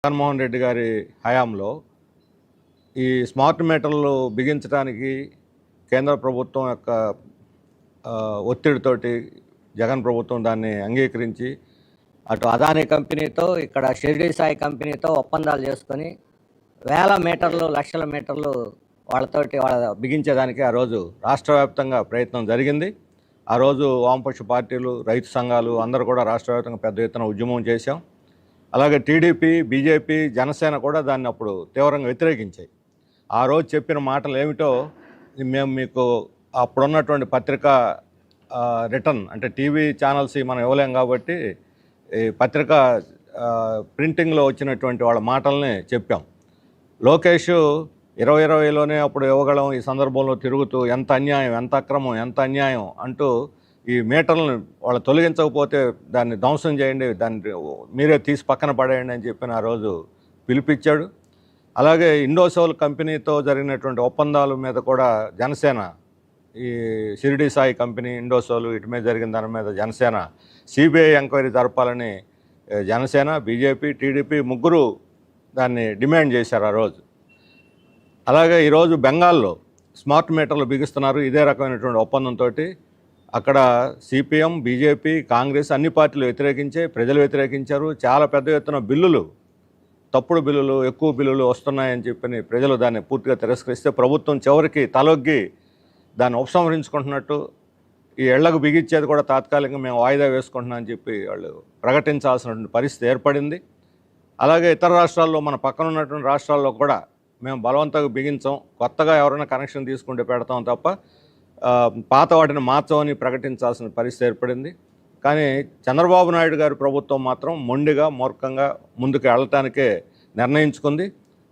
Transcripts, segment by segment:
జగన్మోహన్ రెడ్డి గారి హయాంలో ఈ స్మార్ట్ మీటర్లు బిగించడానికి కేంద్ర ప్రభుత్వం యొక్క ఒత్తిడితోటి జగన్ ప్రభుత్వం దాన్ని అంగీకరించి అటు అదానీ కంపెనీతో ఇక్కడ షిరిడి సాయి కంపెనీతో ఒప్పందాలు చేసుకొని వేల మీటర్లు లక్షల మీటర్లు వాళ్ళ బిగించేదానికి ఆ రోజు రాష్ట్ర వ్యాప్తంగా ప్రయత్నం జరిగింది. ఆ రోజు వామపక్ష పార్టీలు, రైతు సంఘాలు అందరూ కూడా రాష్ట్ర వ్యాప్తంగా పెద్ద ఎత్తున ఉద్యమం చేశాం. అలాగే టీడీపీ, బీజేపీ, జనసేన కూడా దాన్ని అప్పుడు తీవ్రంగా వ్యతిరేకించాయి. ఆ రోజు చెప్పిన మాటలు ఏమిటో మేము మీకు అప్పుడున్నటువంటి పత్రికా రిటర్న్ అంటే టీవీ ఛానల్స్ మనం ఇవ్వలేం కాబట్టి ఈ పత్రిక ప్రింటింగ్లో వచ్చినటువంటి వాళ్ళ మాటల్ని చెప్పాం. లోకేష్ 2020లోనే అప్పుడు ఇవ్వగలం, ఈ సందర్భంలో తిరుగుతూ ఎంత అన్యాయం, ఎంత అక్రమం, ఎంత అన్యాయం అంటూ ఈ మీటర్లను వాళ్ళు తొలగించకపోతే దాన్ని ధ్వంసం చేయండి, దాన్ని మీరే తీసి పక్కన పడేయండి అని చెప్పిన ఆ రోజు పిలిపించాడు. అలాగే ఇండోసోల్ కంపెనీతో జరిగినటువంటి ఒప్పందాల మీద కూడా జనసేన, ఈ షిరిడి సాయి కంపెనీ, ఇండోసోల్ వీటి మీద జరిగిన దాని మీద జనసేన సిబిఐ ఎంక్వైరీ జరపాలని జనసేన, బీజేపీ, టీడీపీ ముగ్గురు దాన్ని డిమాండ్ చేశారు ఆ రోజు. అలాగే ఈరోజు బెంగాల్లో స్మార్ట్ మీటర్లు బిగిస్తున్నారు. ఇదే రకమైనటువంటి ఒప్పందంతో అక్కడ సిపిఎం, బీజేపీ, కాంగ్రెస్ అన్ని పార్టీలు వ్యతిరేకించే, ప్రజలు వ్యతిరేకించారు. చాలా పెద్ద ఎత్తున బిల్లులు, తప్పుడు బిల్లులు, ఎక్కువ బిల్లులు వస్తున్నాయని చెప్పి ప్రజలు దాన్ని పూర్తిగా తిరస్కరిస్తే ప్రభుత్వం చివరికి తలొగ్గి దాన్ని ఉపసంహరించుకుంటున్నట్టు, ఈ ఇళ్లకు బిగించేది కూడా తాత్కాలికంగా మేము వాయిదా వేసుకుంటున్నామని చెప్పి వాళ్ళు ప్రకటించాల్సినటువంటి పరిస్థితి ఏర్పడింది. అలాగే ఇతర రాష్ట్రాల్లో, మన పక్కన ఉన్నటువంటి రాష్ట్రాల్లో కూడా మేము బలవంతంగా బిగించాం, కొత్తగా ఎవరైనా కనెక్షన్ తీసుకుంటే పెడతాం తప్ప పాత వాటిని మార్చమని ప్రకటించాల్సిన పరిస్థితి ఏర్పడింది. కానీ చంద్రబాబు నాయుడు గారి ప్రభుత్వం మాత్రం మొండిగా, మూర్ఖంగా ముందుకు వెళ్ళటానికే నిర్ణయించుకుంది.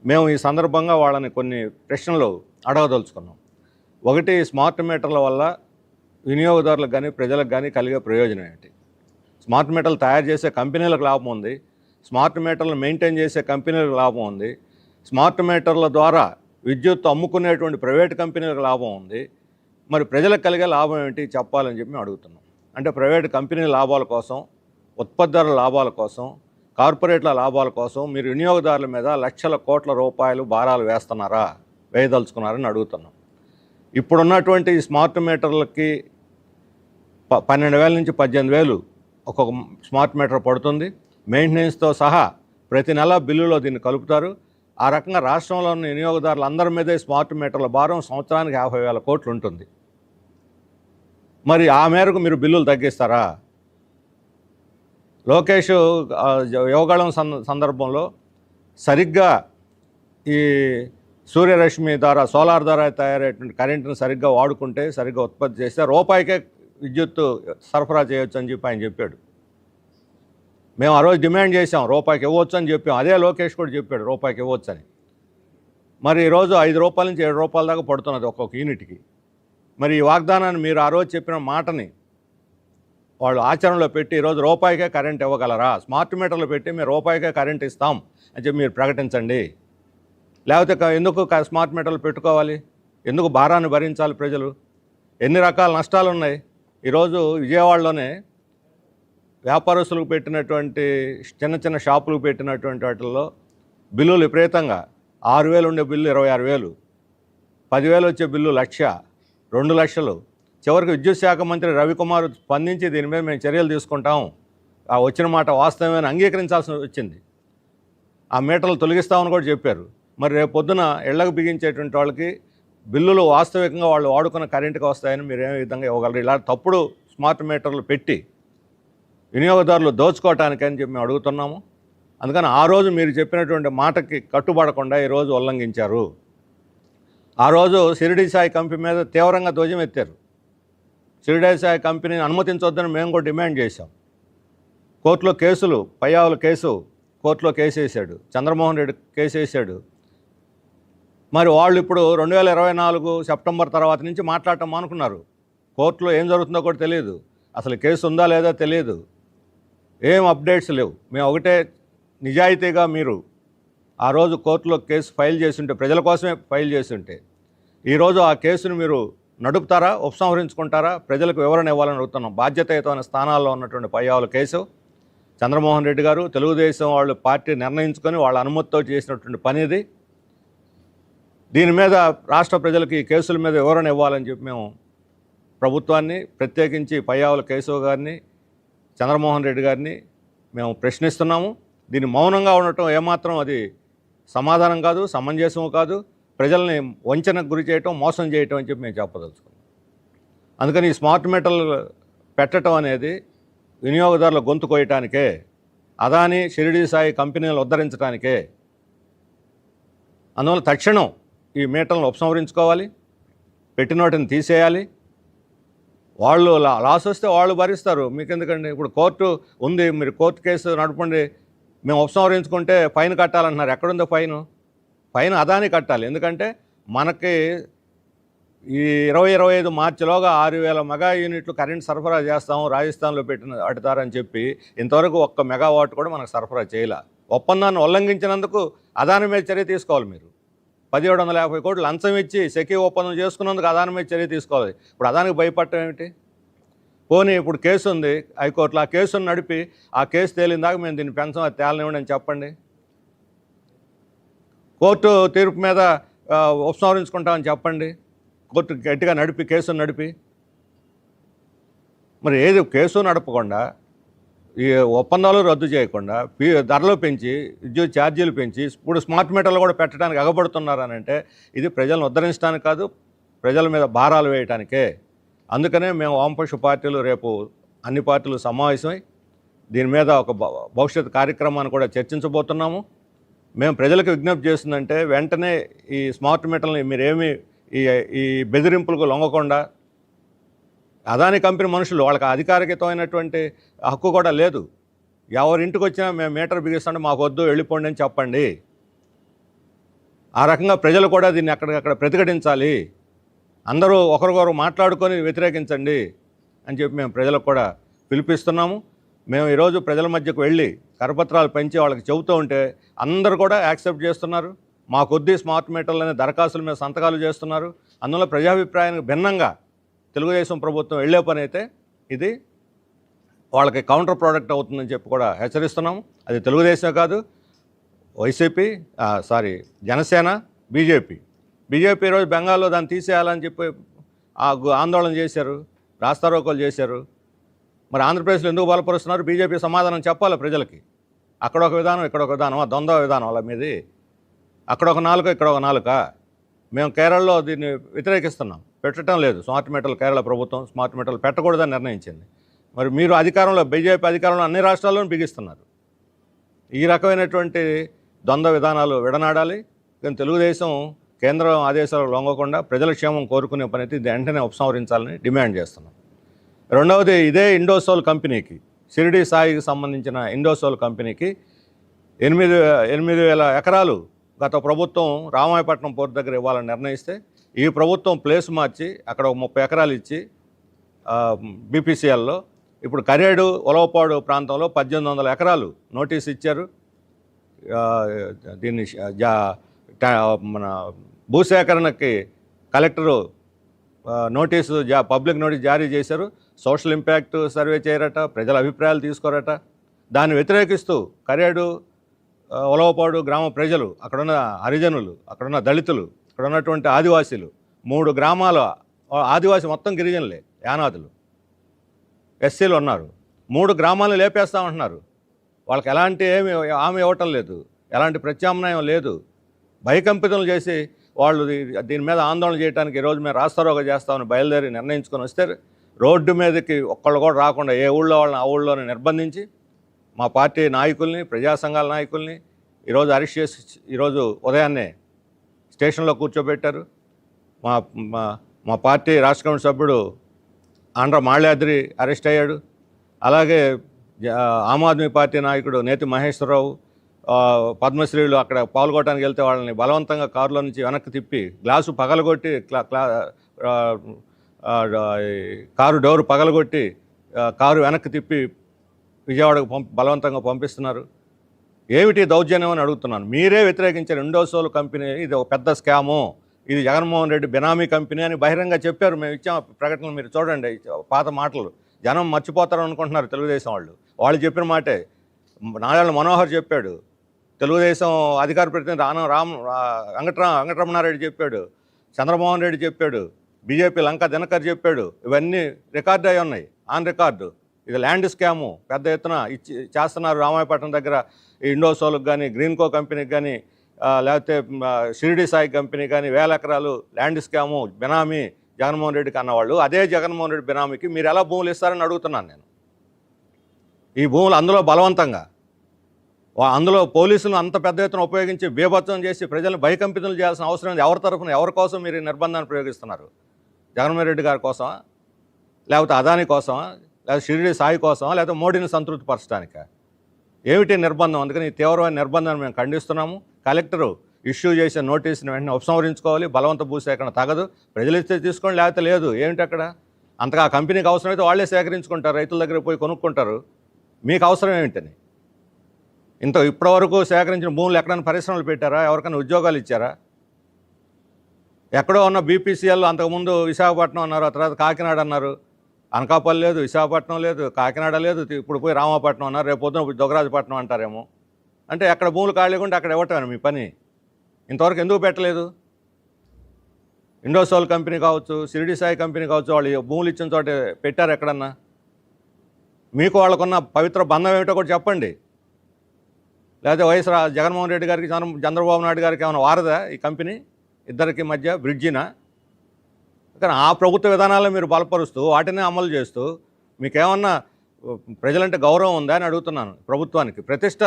మేము ఈ సందర్భంగా వాళ్ళని కొన్ని ప్రశ్నలు అడగదలుచుకున్నాం. ఒకటి, స్మార్ట్ మీటర్ల వల్ల వినియోగదారులకు కానీ ప్రజలకు కానీ కలిగే ప్రయోజనం ఏంటి? స్మార్ట్ మీటర్లు తయారు చేసే కంపెనీలకు లాభం ఉంది, స్మార్ట్ మీటర్లు మెయింటైన్ చేసే కంపెనీలకు లాభం ఉంది, స్మార్ట్ మీటర్ల ద్వారా విద్యుత్ అమ్ముకునేటువంటి ప్రైవేట్ కంపెనీలకు లాభం ఉంది. మరి ప్రజలకు కలిగే లాభం ఏంటి చెప్పాలని చెప్పి మేము అడుగుతున్నాం. అంటే ప్రైవేట్ కంపెనీల లాభాల కోసం, ఉత్పత్తిదారుల లాభాల కోసం, కార్పొరేట్ల లాభాల కోసం మీరు వినియోగదారుల మీద లక్షల కోట్ల రూపాయలు భారాలు వేయదలుచుకున్నారని అడుగుతున్నాం. ఇప్పుడున్నటువంటి స్మార్ట్ మీటర్లకి 12,000 నుంచి 18,000 ఒక్కొక్క స్మార్ట్ మీటర్ పడుతుంది. మెయింటెనెన్స్తో సహా ప్రతి నెల బిల్లులో దీన్ని కలుపుతారు. ఆ రకంగా రాష్ట్రంలో ఉన్న వినియోగదారులు అందరి మీదే స్మార్ట్ మీటర్ల భారం సంవత్సరానికి 50,000 కోట్లు ఉంటుంది. మరి ఆ మేరకు మీరు బిల్లులు తగ్గిస్తారా? లోకేష్ యువగళం సందర్భంలో సరిగ్గా ఈ సూర్యరశ్మి ద్వారా, సోలార్ ద్వారా తయారయ్యేటువంటి కరెంటును సరిగ్గా వాడుకుంటే, సరిగ్గా ఉత్పత్తి చేస్తే రూపాయికే విద్యుత్తు సరఫరా చేయొచ్చు అని చెప్పి ఆయన చెప్పాడు. మేము ఆ రోజు డిమాండ్ చేసాం, రూపాయికి ఇవ్వచ్చు అని చెప్పాం. అదే లోకేష్ కూడా చెప్పాడు రూపాయికి ఇవ్వచ్చు అని. మరి ఈరోజు 5 రూపాయల నుంచి 7 రూపాయల దాకా పడుతున్నది ఒక్కొక్క యూనిట్కి. మరి ఈ వాగ్దానాన్ని, మీరు ఆ రోజు చెప్పిన మాటని వాళ్ళు ఆచరణలో పెట్టి ఈరోజు రూపాయికే కరెంట్ ఇవ్వగలరా? స్మార్ట్ మీటర్లు పెట్టి మేము రూపాయికే కరెంట్ ఇస్తాం అని చెప్పి మీరు ప్రకటించండి. లేకపోతే ఎందుకు స్మార్ట్ మీటర్లు పెట్టుకోవాలి? ఎందుకు భారాన్ని భరించాలి ప్రజలు? ఎన్ని రకాల నష్టాలు ఉన్నాయి. ఈరోజు విజయవాడలోనే వ్యాపారస్తులకు పెట్టినటువంటి చిన్న చిన్న షాపులకు పెట్టినటువంటి వాటిల్లో బిల్లులు విపరీతంగా 6,000 ఉండే బిల్లు 26,000, 10,000 వచ్చే బిల్లు 1,00,000, 2 లక్షలు. చివరికి విద్యుత్ శాఖ మంత్రి రవికుమార్ స్పందించి దీని మీద మేము చర్యలు తీసుకుంటాం, ఆ వచ్చిన మాట వాస్తవమని అంగీకరించాల్సి వచ్చింది. ఆ మీటర్లు తొలగిస్తామని కూడా చెప్పారు. మరి రేపు పొద్దున ఇళ్లకు బిగించేటువంటి వాళ్ళకి బిల్లులు వాస్తవికంగా వాళ్ళు వాడుకున్న కరెంటుకి వస్తాయని మీరు ఏ విధంగా ఇవ్వగలరు? ఇలా తప్పుడు స్మార్ట్ మీటర్లు పెట్టి వినియోగదారులు దోచుకోవటానికని చెప్పి మేము అడుగుతున్నాము. అందుకని ఆ రోజు మీరు చెప్పినటువంటి మాటకి కట్టుబడకుండా ఈరోజు ఉల్లంఘించారు. ఆ రోజు షిరిడి సాయి కంపెనీ మీద తీవ్రంగా ధ్వజమెత్తారు. షిరిడి సాయి కంపెనీని అనుమతించొద్దని మేము కూడా డిమాండ్ చేశాం. కోర్టులో కేసులు, పయ్యావుల కేసు కోర్టులో కేసు వేశాడు, చంద్రమోహన్ రెడ్డి కేసు వేశాడు. మరి వాళ్ళు ఇప్పుడు 2024 సెప్టెంబర్ తర్వాత నుంచి మాట్లాడటం మానుకున్నారు. కోర్టులో ఏం జరుగుతుందో కూడా తెలియదు, అసలు కేసు ఉందా లేదా తెలియదు, ఏం అప్డేట్స్ లేవు. మేము ఒకటే, నిజాయితీగా మీరు ఆ రోజు కోర్టులో కేసు ఫైల్ చేసి ఉంటే, ప్రజల కోసమే ఫైల్ చేసి ఉంటే, ఈరోజు ఆ కేసును మీరు నడుపుతారా, ఉపసంహరించుకుంటారా? ప్రజలకు వివరణ ఇవ్వాలని అడుగుతున్నాం. బాధ్యతాయుతమైన స్థానాల్లో ఉన్నటువంటి పయ్యావుల కేసు చంద్రమోహన్ రెడ్డి గారు తెలుగుదేశం వాళ్ళు పార్టీ నిర్ణయించుకొని వాళ్ళ అనుమతితో చేసినటువంటి పని ఇది. దీని మీద రాష్ట్ర ప్రజలకి ఈ కేసుల మీద వివరణ ఇవ్వాలని చెప్పి మేము ప్రభుత్వాన్ని, ప్రత్యేకించి పయ్యావుల కేశవ్ గారిని, చంద్రమోహన్ రెడ్డి గారిని మేము ప్రశ్నిస్తున్నాము. దీన్ని మౌనంగా ఉండటం ఏమాత్రం అది సమాధానం కాదు, సమంజసం కాదు. ప్రజల్ని వంచనకు గురి చేయటం, మోసం చేయటం అని చెప్పి మేము చెప్పదలుచుకున్నాం. అందుకని ఈ స్మార్ట్ మీటర్లు పెట్టడం అనేది వినియోగదారుల గొంతు కోయటానికే, అదాని షిరిడి సాయి కంపెనీలను ఉద్ధరించడానికే. అందువల్ల తక్షణం ఈ మీటర్లను ఉపసంహరించుకోవాలి, పెట్టిన వాటిని తీసేయాలి. వాళ్ళు లాస్ వస్తే వాళ్ళు భరిస్తారు, మీకెందుకండి? ఇప్పుడు కోర్టు ఉంది, మీరు కోర్టు కేసు నడపండి, మేము ఉపసంహరించుకుంటే ఫైన్ కట్టాలంటున్నారు. ఎక్కడుందో ఫైన్? ఫైన్ అదాని కట్టాలి. ఎందుకంటే మనకి ఈ 2025 మార్చిలోగా 6,000 మెగా యూనిట్లు కరెంట్ సరఫరా చేస్తాము రాజస్థాన్లో పెట్టిన అడుతారని చెప్పి ఇంతవరకు ఒక్క మెగావాట్ కూడా మనకు సరఫరా చేయలే. ఒప్పందాన్ని ఉల్లంఘించినందుకు అదాని మీద చర్య తీసుకోవాలి. మీరు 1,750 కోట్లు లంచం ఇచ్చి సెకీ ఒప్పందం చేసుకున్నందుకు అదాని మీద చర్య తీసుకోవాలి. ఇప్పుడు అదానికి భయపడటం ఏమిటి? పోనీ ఇప్పుడు కేసు ఉంది హైకోర్టులో, ఆ కేసును నడిపి ఆ కేసు తేలిందాక మేము దీన్ని పెంచం, అది తేలనివ్వండి అని చెప్పండి. కోర్టు తీర్పు మీద ఉపసంహరించుకుంటామని చెప్పండి. కోర్టు గట్టిగా నడిపి, కేసును నడిపి. మరి ఏది కేసు నడపకుండా, ఈ ఒప్పందాలు రద్దు చేయకుండా, ధరలు పెంచి, విద్యుత్ ఛార్జీలు పెంచి, ఇప్పుడు స్మార్ట్ మీటర్లు కూడా పెట్టడానికి ఎగబడుతున్నారనంటే ఇది ప్రజలను ఉద్ధరించడానికి కాదు, ప్రజల మీద భారాలు వేయటానికే. అందుకనే మేము వామపక్ష పార్టీలు రేపు అన్ని పార్టీలు సమావేశమై దీని మీద ఒక భవిష్యత్ కార్యక్రమాన్ని కూడా చర్చించబోతున్నాము. మేము ప్రజలకు విజ్ఞప్తి చేస్తుందంటే వెంటనే ఈ స్మార్ట్ మీటర్లని మీరేమీ ఈ బెదిరింపులకు లొంగకుండా, అదాని కంపెనీ మనుషులు వాళ్ళకి అధికారికతమైనటువంటి హక్కు కూడా లేదు. ఎవరింటికి వచ్చినా మేము మీటర్ బిగిస్తుంటే మాకు వద్దు, వెళ్ళిపోండి అని చెప్పండి. ఆ రకంగా ప్రజలు కూడా దీన్ని అక్కడికక్కడ ప్రతిఘటించాలి. అందరూ ఒకరికొకరు మాట్లాడుకొని వ్యతిరేకించండి అని చెప్పి మేము ప్రజలకు కూడా పిలిపిస్తున్నాము. మేము ఈరోజు ప్రజల మధ్యకు వెళ్ళి కరపత్రాలు పెంచి వాళ్ళకి చెబుతూ ఉంటే అందరూ కూడా యాక్సెప్ట్ చేస్తున్నారు. మా కొద్ది స్మార్ట్ మీటర్లనే దరఖాస్తుల మీద సంతకాలు చేస్తున్నారు. అందువల్ల ప్రజాభిప్రాయానికి భిన్నంగా తెలుగుదేశం ప్రభుత్వం వెళ్ళే పని అయితే ఇది వాళ్ళకి కౌంటర్ ప్రోడక్ట్ అవుతుందని చెప్పి కూడా హెచ్చరిస్తున్నాము. అది తెలుగుదేశం కాదు, వైసీపీ జనసేన, బీజేపీ ఈరోజు బెంగాల్లో దాన్ని తీసేయాలని చెప్పి ఆందోళన చేశారు, రాస్తారోకోలు చేశారు. మరి ఆంధ్రప్రదేశ్లో ఎందుకు బలపరుస్తున్నారు? బీజేపీ సమాధానం చెప్పాలి ప్రజలకి. అక్కడ ఒక విధానం, ఇక్కడ ఒక విధానం, ఆ ద్వంద్వ విధానం వాళ్ళ మీది. అక్కడ ఒక నాలుక, ఇక్కడ ఒక నాలుక. మేము కేరళలో దీన్ని వ్యతిరేకిస్తున్నాం, పెట్టడం లేదు. స్మార్ట్ మీటర్లు కేరళ ప్రభుత్వం స్మార్ట్ మీటర్లు పెట్టకూడదని నిర్ణయించింది. మరి మీరు అధికారంలో, బీజేపీ అధికారంలో అన్ని రాష్ట్రాల్లోనూ బిగిస్తున్నారు. ఈ రకమైనటువంటి ద్వంద్వ విధానాలు విడనాడాలి. కానీ తెలుగుదేశం కేంద్రం ఆదేశాలు లొంగకుండా ప్రజల క్షేమం కోరుకునే పని అయితే వెంటనే ఉపసంహరించాలని డిమాండ్ చేస్తున్నాం. రెండవది, ఇదే ఇండోసోల్ కంపెనీకి, షిరిడి సాయికి సంబంధించిన ఇండోసోల్ కంపెనీకి 8,000 ఎకరాలు గత ప్రభుత్వం రామాయపట్నం పోర్టు దగ్గర ఇవ్వాలని నిర్ణయిస్తే ఈ ప్రభుత్వం ప్లేస్ మార్చి అక్కడ 30 ఎకరాలు ఇచ్చి బీపీసీఎల్లో ఇప్పుడు కరేడు, ఉలవపాడు ప్రాంతంలో 1,800 ఎకరాలు నోటీస్ ఇచ్చారు. దీన్ని మన భూసేకరణకి కలెక్టరు నోటీసు పబ్లిక్ నోటీస్ జారీ చేశారు. సోషల్ ఇంపాక్ట్ సర్వే చేయరట, ప్రజల అభిప్రాయాలు తీసుకోరట. దాన్ని వ్యతిరేకిస్తూ కరేడు, ఉలవపాడు గ్రామ ప్రజలు, అక్కడున్న హరిజనులు, అక్కడున్న దళితులు, అక్కడ ఉన్నటువంటి ఆదివాసీలు, 3 గ్రామాల ఆదివాసీ మొత్తం గిరిజనులే, యానాదులు, ఎస్సీలు ఉన్నారు. 3 గ్రామాలను లేపేస్తామంటున్నారు. వాళ్ళకి ఎలాంటి హామీ ఇవ్వటం లేదు, ఎలాంటి ప్రత్యామ్నాయం లేదు. భయకంపితులు చేసి వాళ్ళు దీని మీద ఆందోళన చేయడానికి ఈరోజు మేము రాస్తారోగా చేస్తామని బయలుదేరి నిర్ణయించుకొని వస్తే రోడ్డు మీదకి ఒక్కళ్ళు కూడా రాకుండా ఏ ఊళ్ళో వాళ్ళని ఆ ఊళ్ళోనే నిర్బంధించి మా పార్టీ నాయకుల్ని, ప్రజా సంఘాల నాయకుల్ని ఈరోజు అరెస్ట్ చేసి ఈరోజు ఉదయాన్నే స్టేషన్లో కూర్చోబెట్టారు. మా పార్టీ రాష్ట్ర కమిటీ సభ్యుడు ఆంధ్ర మాల్యాద్రి అరెస్ట్ అయ్యాడు. అలాగే ఆమ్ ఆద్మీ పార్టీ నాయకుడు నేతి మహేశ్వరరావు, పద్మశ్రీలు అక్కడ పాల్గొనడానికి వెళ్తే వాళ్ళని బలవంతంగా కారులో నుంచి వెనక్కి తిప్పి గ్లాసు పగలగొట్టి కారు డోరు పగలగొట్టి కారు వెనక్కి తిప్పి విజయవాడకు బలవంతంగా పంపిస్తున్నారు. ఏమిటి దౌర్జన్యం అని అడుగుతున్నాను. మీరే వ్యతిరేకించారు ఇండోసోల్ కంపెనీ, ఇది ఒక పెద్ద స్కాము, ఇది జగన్మోహన్ రెడ్డి బినామీ కంపెనీ అని బహిరంగ చెప్పారు. మేము ఇచ్చాం ప్రకటనలు, మీరు చూడండి. పాత మాటలు జనం మర్చిపోతారని అనుకుంటున్నారు తెలుగుదేశం వాళ్ళు చెప్పిన మాటే. నారాయణ మనోహర్ చెప్పాడు, తెలుగుదేశం అధికార ప్రతినిధి వెంకటరమణారెడ్డి చెప్పాడు, చంద్రమోహన్ రెడ్డి చెప్పాడు, బీజేపీ లంకా దినకర్ చెప్పాడు. ఇవన్నీ రికార్డు అయి ఉన్నాయి, ఆన్ రికార్డు. ఇది ల్యాండ్ స్కాము పెద్ద ఎత్తున చేస్తున్నారు. రామాయపట్నం దగ్గర ఇండోసోల్కి కానీ, గ్రీన్కో కంపెనీకి కానీ, లేకపోతే షిరిడి సాయి కంపెనీ కానీ 1000 ఎకరాలు ల్యాండ్ స్కాము బినామీ జగన్మోహన్ రెడ్డికి అన్నవాళ్ళు. అదే జగన్మోహన్ రెడ్డి బినామీకి మీరు ఎలా భూములు ఇస్తారని అడుగుతున్నాను నేను. ఈ భూములు అందులో బలవంతంగా అందులో పోలీసులను అంత పెద్ద ఎత్తున ఉపయోగించి బీభత్సం చేసి ప్రజలను భయకంపితులు చేయాల్సిన అవసరం ఉంది. ఎవరి తరఫున, ఎవరి కోసం మీరు ఈ నిర్బంధాన్ని ప్రయోగిస్తున్నారు? జగన్మోహన్ రెడ్డి గారి కోసమా, లేకపోతే అదాని కోసమా, లేకపోతే షిరిడి సాయి కోసమా, లేకపోతే మోడీని సంతృప్తిపరచడానికా? ఏమిటి నిర్బంధం? అందుకని ఈ తీవ్రమైన నిర్బంధాన్ని మేము ఖండిస్తున్నాము. కలెక్టరు ఇష్యూ చేసే నోటీసుని వెంటనే ఉపసంహరించుకోవాలి. బలవంత భూసేకరణ తగదు. ప్రజలు ఇస్తే తీసుకోండి, లేకపోతే లేదు. ఏమిటి అక్కడ? అంతగా ఆ కంపెనీకి అవసరమైతే వాళ్ళే సేకరించుకుంటారు, రైతుల దగ్గర పోయి కొనుక్కుంటారు. మీకు అవసరం ఏమిటని? ఇప్పటివరకు సేకరించిన భూములు ఎక్కడైనా పరిశ్రమలు పెట్టారా? ఎవరికైనా ఉద్యోగాలు ఇచ్చారా? ఎక్కడో ఉన్న బీపీసీఎల్ అంతకుముందు విశాఖపట్నం అన్నారు, ఆ తర్వాత కాకినాడ అన్నారు. అనకాపల్లి లేదు, విశాఖపట్నం లేదు, కాకినాడ లేదు, ఇప్పుడు పోయి రామాపట్నం అన్నారు, రేపు పొద్దున దొగరాజపట్నం అంటారేమో. అంటే ఎక్కడ భూములు ఖాళీగా ఉంటే అక్కడ ఇవ్వటం మీ పని. ఇంతవరకు ఎందుకు పెట్టలేదు? ఇండోసోల్ కంపెనీ కావచ్చు, షిరిడి సాయి కంపెనీ కావచ్చు, వాళ్ళు భూములు ఇచ్చిన చోట పెట్టారు ఎక్కడన్నా? మీకు వాళ్ళకున్న పవిత్ర బంధం ఏమిటో కూడా చెప్పండి. లేకపోతే జగన్మోహన్ రెడ్డి గారికి చంద్రబాబు నాయుడు గారికి ఏమైనా వారదా ఈ కంపెనీ? ఇద్దరికి మధ్య బ్రిడ్జినా? కానీ ఆ ప్రభుత్వ విధానాలను మీరు బలపరుస్తూ వాటినే అమలు చేస్తూ మీకేమన్నా ప్రజలంటే గౌరవం ఉందా అని అడుగుతున్నాను. ప్రభుత్వానికి ప్రతిష్ట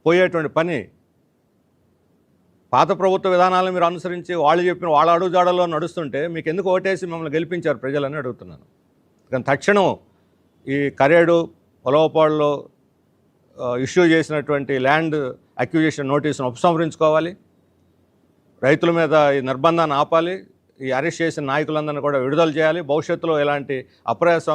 పోయేటువంటి పని. పాత ప్రభుత్వ విధానాలను మీరు అనుసరించి వాళ్ళు చెప్పిన వాళ్ళ అడుగుజాడల్లో నడుస్తుంటే మీకు ఎందుకు ఓటేసి మమ్మల్ని గెలిపించారు ప్రజలని అడుగుతున్నాను. కానీ తక్షణం ఈ కరేడు పొలవపాడులో ఇష్యూ చేసినటువంటి ల్యాండ్ అక్విజిషన్ నోటీసును ఉపసంహరించుకోవాలి. రైతుల మీద ఈ నిర్బంధాన్ని ఆపాలి. ఈ అరెస్ట్ చేసిన నాయకులందరినీ కూడా విడుదల చేయాలి. భవిష్యత్తులో ఇలాంటి అప్రజాస్వామిక